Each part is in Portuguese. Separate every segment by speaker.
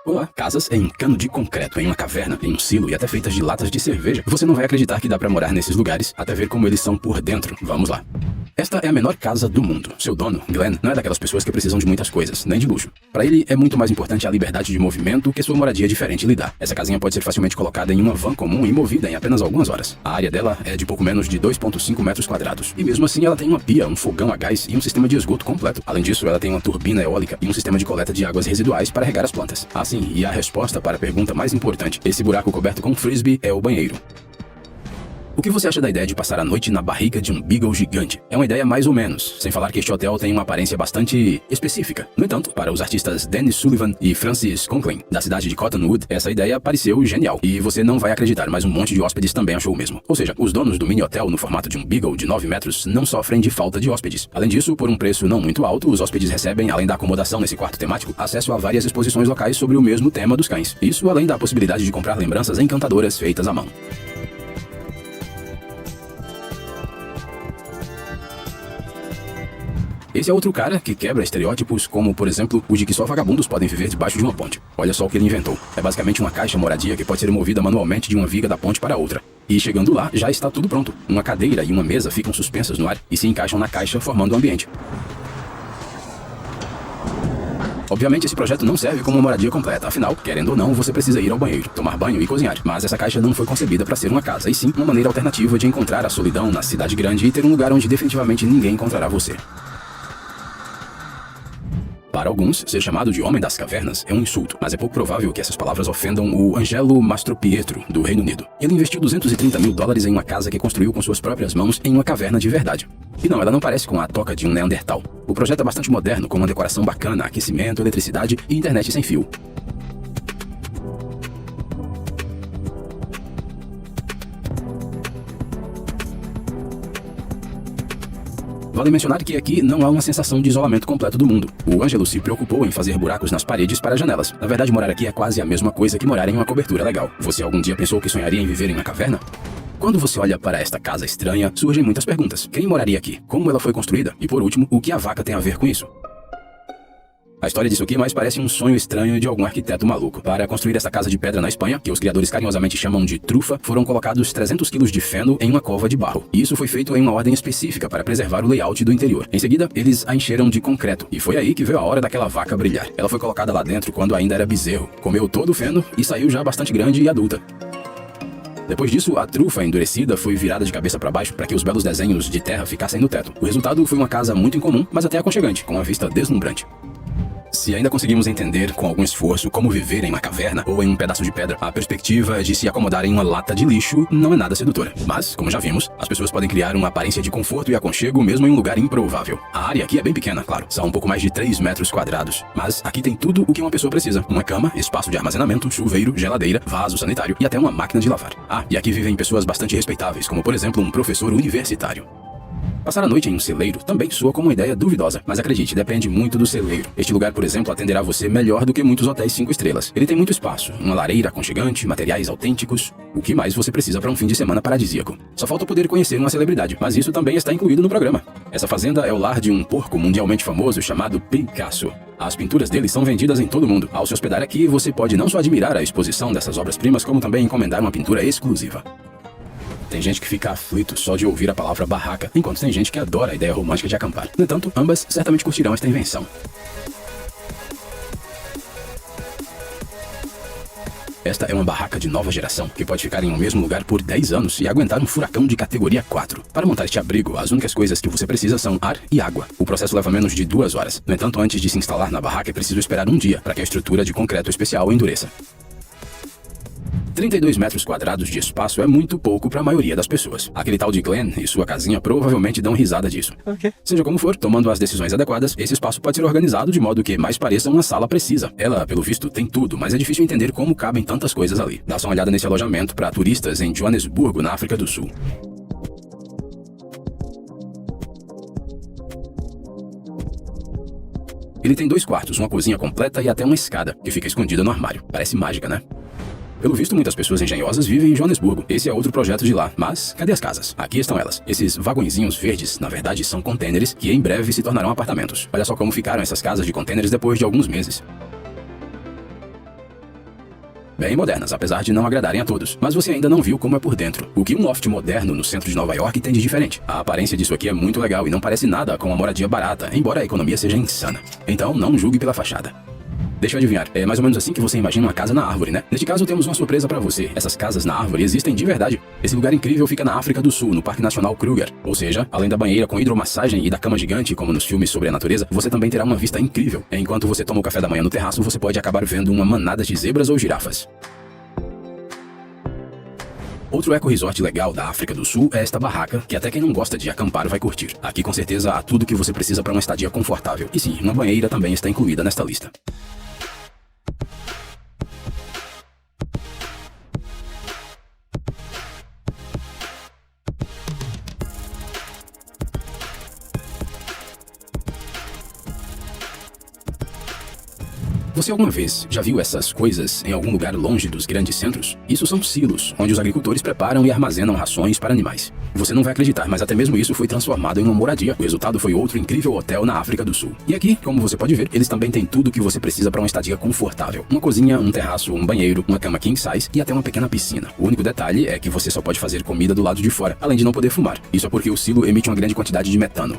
Speaker 1: Olá, casas em cano de concreto, em uma caverna, em um silo e até feitas de latas de cerveja. Você não vai acreditar que dá pra morar nesses lugares, até ver como eles são por dentro. Vamos lá. Esta é a menor casa do mundo. Seu dono, Glenn, não é daquelas pessoas que precisam de muitas coisas, nem de luxo. Para ele, é muito mais importante a liberdade de movimento que sua moradia diferente lhe dá. Essa casinha pode ser facilmente colocada em uma van comum e movida em apenas algumas horas. A área dela é de pouco menos de 2,5 metros quadrados. E mesmo assim, ela tem uma pia, um fogão a gás e um sistema de esgoto completo. Além disso, ela tem uma turbina eólica e um sistema de coleta de águas residuais para regar as plantas. Ah, sim, e a resposta para a pergunta mais importante: esse buraco coberto com frisbee é o banheiro. O que você acha da ideia de passar a noite na barriga de um beagle gigante? É uma ideia mais ou menos, sem falar que este hotel tem uma aparência bastante específica. No entanto, para os artistas Danny Sullivan e Francis Conklin, da cidade de Cottonwood, essa ideia pareceu genial. E você não vai acreditar, mas um monte de hóspedes também achou o mesmo. Ou seja, os donos do mini hotel no formato de um beagle de 9 metros não sofrem de falta de hóspedes. Além disso, por um preço não muito alto, os hóspedes recebem, além da acomodação nesse quarto temático, acesso a várias exposições locais sobre o mesmo tema dos cães. Isso além da possibilidade de comprar lembranças encantadoras feitas à mão. Esse é outro cara que quebra estereótipos como, por exemplo, o de que só vagabundos podem viver debaixo de uma ponte. Olha só o que ele inventou. É basicamente uma caixa moradia que pode ser movida manualmente de uma viga da ponte para outra. E chegando lá, já está tudo pronto. Uma cadeira e uma mesa ficam suspensas no ar e se encaixam na caixa, formando um ambiente. Obviamente, esse projeto não serve como uma moradia completa. Afinal, querendo ou não, você precisa ir ao banheiro, tomar banho e cozinhar. Mas essa caixa não foi concebida para ser uma casa, e sim uma maneira alternativa de encontrar a solidão na cidade grande e ter um lugar onde definitivamente ninguém encontrará você. Para alguns, ser chamado de Homem das Cavernas é um insulto, mas é pouco provável que essas palavras ofendam o Angelo Mastropietro, do Reino Unido. Ele investiu $230 mil em uma casa que construiu com suas próprias mãos em uma caverna de verdade. E não, ela não parece com a toca de um Neandertal. O projeto é bastante moderno, com uma decoração bacana, aquecimento, eletricidade e internet sem fio. Vale mencionar que aqui não há uma sensação de isolamento completo do mundo. O Ângelo se preocupou em fazer buracos nas paredes para janelas. Na verdade, morar aqui é quase a mesma coisa que morar em uma cobertura legal. Você algum dia pensou que sonharia em viver em uma caverna? Quando você olha para esta casa estranha, surgem muitas perguntas. Quem moraria aqui? Como ela foi construída? E por último, o que a vaca tem a ver com isso? A história disso aqui mais parece um sonho estranho de algum arquiteto maluco. Para construir essa casa de pedra na Espanha, que os criadores carinhosamente chamam de trufa, foram colocados 300 quilos de feno em uma cova de barro. E isso foi feito em uma ordem específica para preservar o layout do interior. Em seguida, eles a encheram de concreto. E foi aí que veio a hora daquela vaca brilhar. Ela foi colocada lá dentro quando ainda era bezerro, comeu todo o feno e saiu já bastante grande e adulta. Depois disso, a trufa endurecida foi virada de cabeça para baixo para que os belos desenhos de terra ficassem no teto. O resultado foi uma casa muito incomum, mas até aconchegante, com uma vista deslumbrante. Se ainda conseguimos entender, com algum esforço, como viver em uma caverna ou em um pedaço de pedra, a perspectiva de se acomodar em uma lata de lixo não é nada sedutora. Mas, como já vimos, as pessoas podem criar uma aparência de conforto e aconchego mesmo em um lugar improvável. A área aqui é bem pequena, claro, são um pouco mais de 3 metros quadrados. Mas aqui tem tudo o que uma pessoa precisa. Uma cama, espaço de armazenamento, chuveiro, geladeira, vaso sanitário e até uma máquina de lavar. Ah, e aqui vivem pessoas bastante respeitáveis, como por exemplo um professor universitário. Passar a noite em um celeiro também soa como uma ideia duvidosa, mas acredite, depende muito do celeiro. Este lugar, por exemplo, atenderá você melhor do que muitos hotéis 5 estrelas. Ele tem muito espaço, uma lareira aconchegante, materiais autênticos. O que mais você precisa para um fim de semana paradisíaco? Só falta poder conhecer uma celebridade, mas isso também está incluído no programa. Essa fazenda é o lar de um porco mundialmente famoso chamado Picasso. As pinturas dele são vendidas em todo o mundo. Ao se hospedar aqui, você pode não só admirar a exposição dessas obras-primas, como também encomendar uma pintura exclusiva. Tem gente que fica aflito só de ouvir a palavra barraca, enquanto tem gente que adora a ideia romântica de acampar. No entanto, ambas certamente curtirão esta invenção. Esta é uma barraca de nova geração, que pode ficar em um mesmo lugar por 10 anos e aguentar um furacão de categoria 4. Para montar este abrigo, as únicas coisas que você precisa são ar e água. O processo leva menos de 2 horas. No entanto, antes de se instalar na barraca, é preciso esperar um dia para que a estrutura de concreto especial endureça. 32 metros quadrados de espaço é muito pouco para a maioria das pessoas. Aquele tal de Glenn e sua casinha provavelmente dão risada disso. Seja como for, tomando as decisões adequadas, esse espaço pode ser organizado de modo que mais pareça uma sala precisa. Ela, pelo visto, tem tudo, mas é difícil entender como cabem tantas coisas ali. Dá só uma olhada nesse alojamento para turistas em Joanesburgo, na África do Sul. Ele tem 2 quartos, uma cozinha completa e até uma escada, que fica escondida no armário. Parece mágica, né? Pelo visto, muitas pessoas engenhosas vivem em Joanesburgo. Esse é outro projeto de lá. Mas, cadê as casas? Aqui estão elas. Esses vagõezinhos verdes, na verdade, são contêineres que em breve se tornarão apartamentos. Olha só como ficaram essas casas de contêineres depois de alguns meses. bem modernas, apesar de não agradarem a todos. Mas você ainda não viu como é por dentro. O que um loft moderno no centro de Nova York tem de diferente? A aparência disso aqui é muito legal e não parece nada com uma moradia barata, embora a economia seja insana. Então não julgue pela fachada. Deixa eu adivinhar, é mais ou menos assim que você imagina uma casa na árvore, né? Neste caso, temos uma surpresa pra você. Essas casas na árvore existem de verdade. Esse lugar incrível fica na África do Sul, no Parque Nacional Kruger. Ou seja, além da banheira com hidromassagem e da cama gigante, como nos filmes sobre a natureza, você também terá uma vista incrível. Enquanto você toma o café da manhã no terraço, você pode acabar vendo uma manada de zebras ou girafas. Outro eco-resort legal da África do Sul é esta barraca, que até quem não gosta de acampar vai curtir. Aqui com certeza há tudo que você precisa para uma estadia confortável. E sim, uma banheira também está incluída nesta lista. Você alguma vez já viu essas coisas em algum lugar longe dos grandes centros? Isso são silos, onde os agricultores preparam e armazenam rações para animais. Você não vai acreditar, mas até mesmo isso foi transformado em uma moradia. O resultado foi outro incrível hotel na África do Sul. E aqui, como você pode ver, eles também têm tudo o que você precisa para uma estadia confortável. Uma cozinha, um terraço, um banheiro, uma cama king size e até uma pequena piscina. O único detalhe é que você só pode fazer comida do lado de fora, além de não poder fumar. Isso é porque o silo emite uma grande quantidade de metano.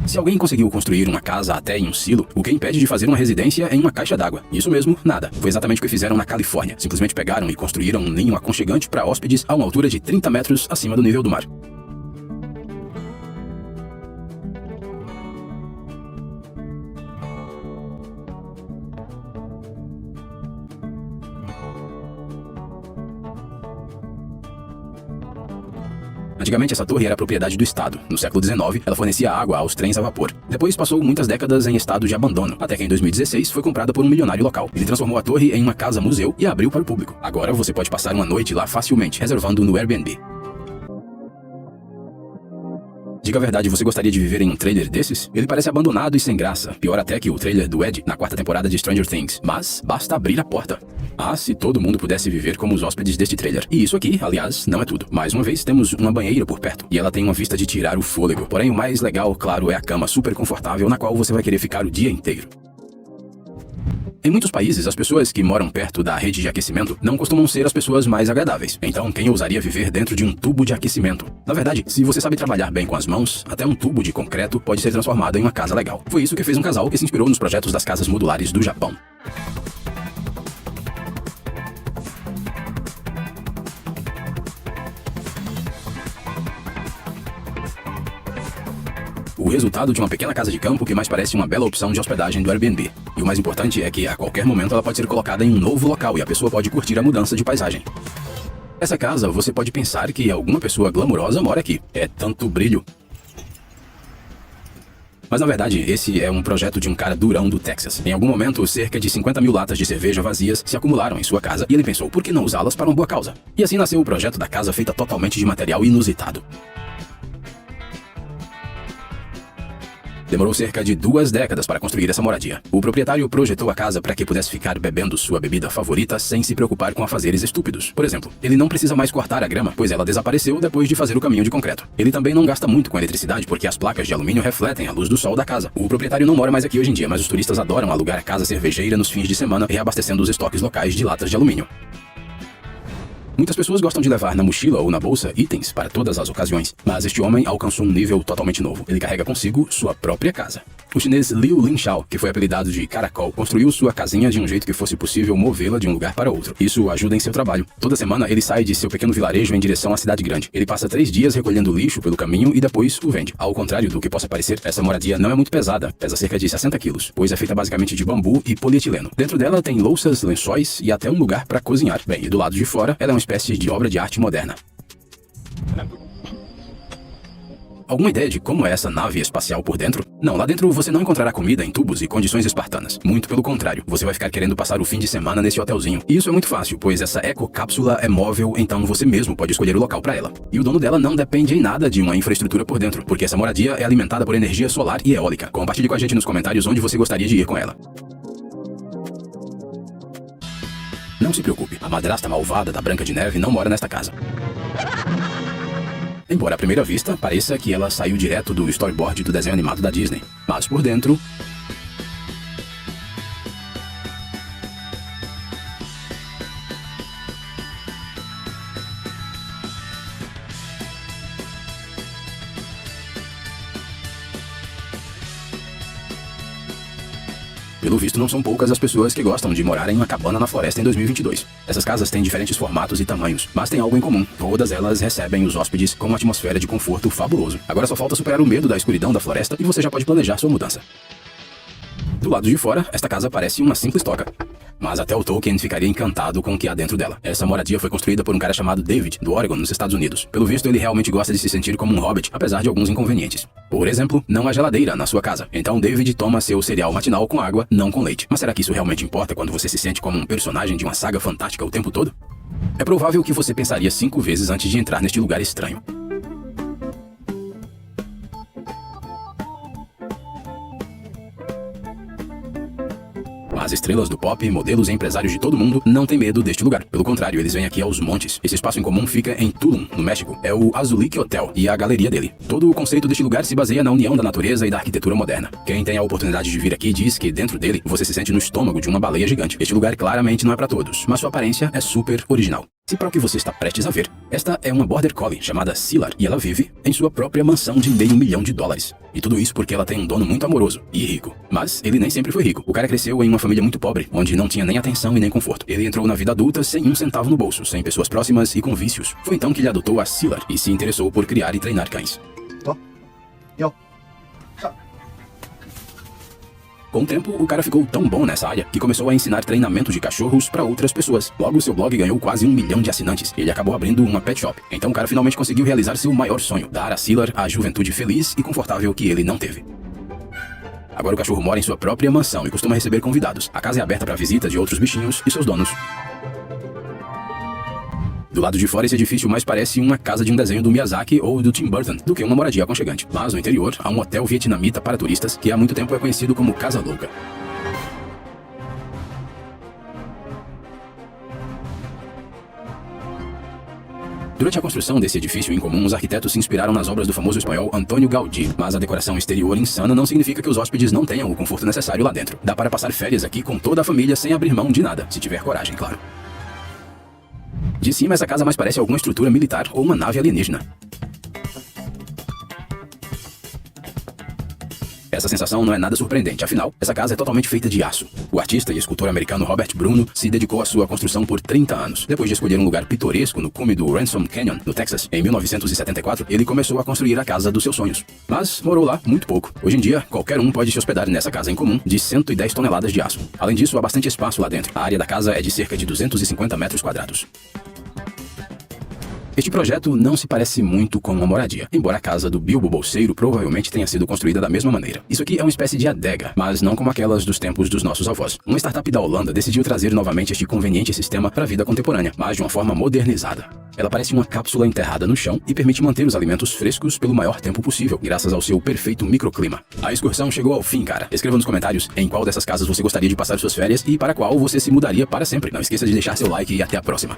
Speaker 1: Se alguém conseguiu construir uma casa até em um silo, o que impede de fazer uma residência em uma caixa d'água? Isso mesmo, nada. Foi exatamente o que fizeram na Califórnia. Simplesmente pegaram e construíram um ninho aconchegante para hóspedes a uma altura de 30 metros acima do nível do mar. Antigamente essa torre era propriedade do Estado. No século XIX, ela fornecia água aos trens a vapor. Depois passou muitas décadas em estado de abandono, até que em 2016 foi comprada por um milionário local. Ele transformou a torre em uma casa-museu e abriu para o público. Agora você pode passar uma noite lá facilmente, reservando no Airbnb. Diga a verdade, você gostaria de viver em um trailer desses? Ele parece abandonado e sem graça, pior até que o trailer do Ed na 4ª temporada de Stranger Things. Mas basta abrir a porta. Ah, se todo mundo pudesse viver como os hóspedes deste trailer. E isso aqui, aliás, não é tudo. Mais uma vez, temos uma banheira por perto, e ela tem uma vista de tirar o fôlego. Porém, o mais legal, claro, é a cama super confortável na qual você vai querer ficar o dia inteiro. Em muitos países, as pessoas que moram perto da rede de aquecimento não costumam ser as pessoas mais agradáveis. Então, quem ousaria viver dentro de um tubo de aquecimento? Na verdade, se você sabe trabalhar bem com as mãos, até um tubo de concreto pode ser transformado em uma casa legal. Foi isso que fez um casal que se inspirou nos projetos das casas modulares do Japão. O resultado de uma pequena casa de campo que mais parece uma bela opção de hospedagem do Airbnb. E o mais importante é que a qualquer momento ela pode ser colocada em um novo local e a pessoa pode curtir a mudança de paisagem. Essa casa, você pode pensar que alguma pessoa glamurosa mora aqui. É tanto brilho. Mas na verdade, esse é um projeto de um cara durão do Texas. Em algum momento, cerca de 50 mil latas de cerveja vazias se acumularam em sua casa e ele pensou, por que não usá-las para uma boa causa? E assim nasceu o projeto da casa feita totalmente de material inusitado. Demorou cerca de 2 décadas para construir essa moradia. O proprietário projetou a casa para que pudesse ficar bebendo sua bebida favorita sem se preocupar com afazeres estúpidos. Por exemplo, ele não precisa mais cortar a grama, pois ela desapareceu depois de fazer o caminho de concreto. Ele também não gasta muito com eletricidade porque as placas de alumínio refletem a luz do sol da casa. O proprietário não mora mais aqui hoje em dia, mas os turistas adoram alugar a casa cervejeira nos fins de semana, reabastecendo os estoques locais de latas de alumínio. Muitas pessoas gostam de levar na mochila ou na bolsa itens para todas as ocasiões, mas este homem alcançou um nível totalmente novo. Ele carrega consigo sua própria casa. O chinês Liu Linshao, que foi apelidado de Caracol, construiu sua casinha de um jeito que fosse possível movê-la de um lugar para outro. Isso ajuda em seu trabalho. Toda semana ele sai de seu pequeno vilarejo em direção à cidade grande. Ele passa 3 dias recolhendo lixo pelo caminho e depois o vende. Ao contrário do que possa parecer, essa moradia não é muito pesada, pesa cerca de 60 quilos, pois é feita basicamente de bambu e polietileno. Dentro dela tem louças, lençóis e até um lugar para cozinhar. Bem, e do lado de fora, ela é uma espécie de obra de arte moderna. Alguma ideia de como é essa nave espacial por dentro? Não, lá dentro você não encontrará comida em tubos e condições espartanas. Muito pelo contrário, você vai ficar querendo passar o fim de semana nesse hotelzinho. E isso é muito fácil, pois essa ecocápsula é móvel, então você mesmo pode escolher o local para ela. E o dono dela não depende em nada de uma infraestrutura por dentro, porque essa moradia é alimentada por energia solar e eólica. Compartilhe com a gente nos comentários onde você gostaria de ir com ela. Não se preocupe, a madrasta malvada da Branca de Neve não mora nesta casa. Embora à primeira vista pareça que ela saiu direto do storyboard do desenho animado da Disney, mas por dentro Pelo visto, não são poucas as pessoas que gostam de morar em uma cabana na floresta em 2022. Essas casas têm diferentes formatos e tamanhos, mas têm algo em comum. Todas elas recebem os hóspedes com uma atmosfera de conforto fabuloso. Agora só falta superar o medo da escuridão da floresta e você já pode planejar sua mudança. Do lado de fora, esta casa parece uma simples toca. Mas até o Tolkien ficaria encantado com o que há dentro dela. Essa moradia foi construída por um cara chamado David, do Oregon, nos Estados Unidos. Pelo visto, ele realmente gosta de se sentir como um hobbit, apesar de alguns inconvenientes. Por exemplo, não há geladeira na sua casa. Então David toma seu cereal matinal com água, não com leite. Mas será que isso realmente importa quando você se sente como um personagem de uma saga fantástica o tempo todo? É provável que você pensaria 5 vezes antes de entrar neste lugar estranho. As estrelas do pop, modelos e empresários de todo mundo não têm medo deste lugar. Pelo contrário, eles vêm aqui aos montes. Esse espaço em comum fica em Tulum, no México. É o Azulique Hotel e a galeria dele. Todo o conceito deste lugar se baseia na união da natureza e da arquitetura moderna. Quem tem a oportunidade de vir aqui diz que dentro dele você se sente no estômago de uma baleia gigante. Este lugar claramente não é para todos, mas sua aparência é super original. E para o que você está prestes a ver, esta é uma Border Collie chamada Sylar e ela vive em sua própria mansão de $500 mil. E tudo isso porque ela tem um dono muito amoroso e rico. Mas ele nem sempre foi rico. O cara cresceu em uma família muito pobre, onde não tinha nem atenção e nem conforto. Ele entrou na vida adulta sem um centavo no bolso, sem pessoas próximas e com vícios. Foi então que ele adotou a Sylar e se interessou por criar e treinar cães. Com o tempo, o cara ficou tão bom nessa área que começou a ensinar treinamento de cachorros para outras pessoas. Logo, seu blog ganhou quase 1 milhão de assinantes e ele acabou abrindo uma pet shop. Então o cara finalmente conseguiu realizar seu maior sonho, dar a Sylar a juventude feliz e confortável que ele não teve. Agora o cachorro mora em sua própria mansão e costuma receber convidados. A casa é aberta para visita de outros bichinhos e seus donos. Do lado de fora, esse edifício mais parece uma casa de um desenho do Miyazaki ou do Tim Burton do que uma moradia aconchegante. Mas no interior, há um hotel vietnamita para turistas que há muito tempo é conhecido como Casa Louca. Durante a construção desse edifício incomum, os arquitetos se inspiraram nas obras do famoso espanhol Antônio Gaudí. Mas a decoração exterior insana não significa que os hóspedes não tenham o conforto necessário lá dentro. Dá para passar férias aqui com toda a família sem abrir mão de nada, se tiver coragem, claro. De cima, essa casa mais parece alguma estrutura militar ou uma nave alienígena. Essa sensação não é nada surpreendente, afinal, essa casa é totalmente feita de aço. O artista e escultor americano Robert Bruno se dedicou à sua construção por 30 anos. Depois de escolher um lugar pitoresco no cume do Ransom Canyon, no Texas, em 1974, ele começou a construir a casa dos seus sonhos. Mas morou lá muito pouco. Hoje em dia, qualquer um pode se hospedar nessa casa em comum de 110 toneladas de aço. Além disso, há bastante espaço lá dentro. A área da casa é de cerca de 250 metros quadrados. Este projeto não se parece muito com uma moradia, embora a casa do Bilbo Bolseiro provavelmente tenha sido construída da mesma maneira. Isso aqui é uma espécie de adega, mas não como aquelas dos tempos dos nossos avós. Uma startup da Holanda decidiu trazer novamente este conveniente sistema para a vida contemporânea, mas de uma forma modernizada. Ela parece uma cápsula enterrada no chão e permite manter os alimentos frescos pelo maior tempo possível, graças ao seu perfeito microclima. A excursão chegou ao fim, cara. Escreva nos comentários em qual dessas casas você gostaria de passar suas férias e para qual você se mudaria para sempre. Não esqueça de deixar seu like e até a próxima.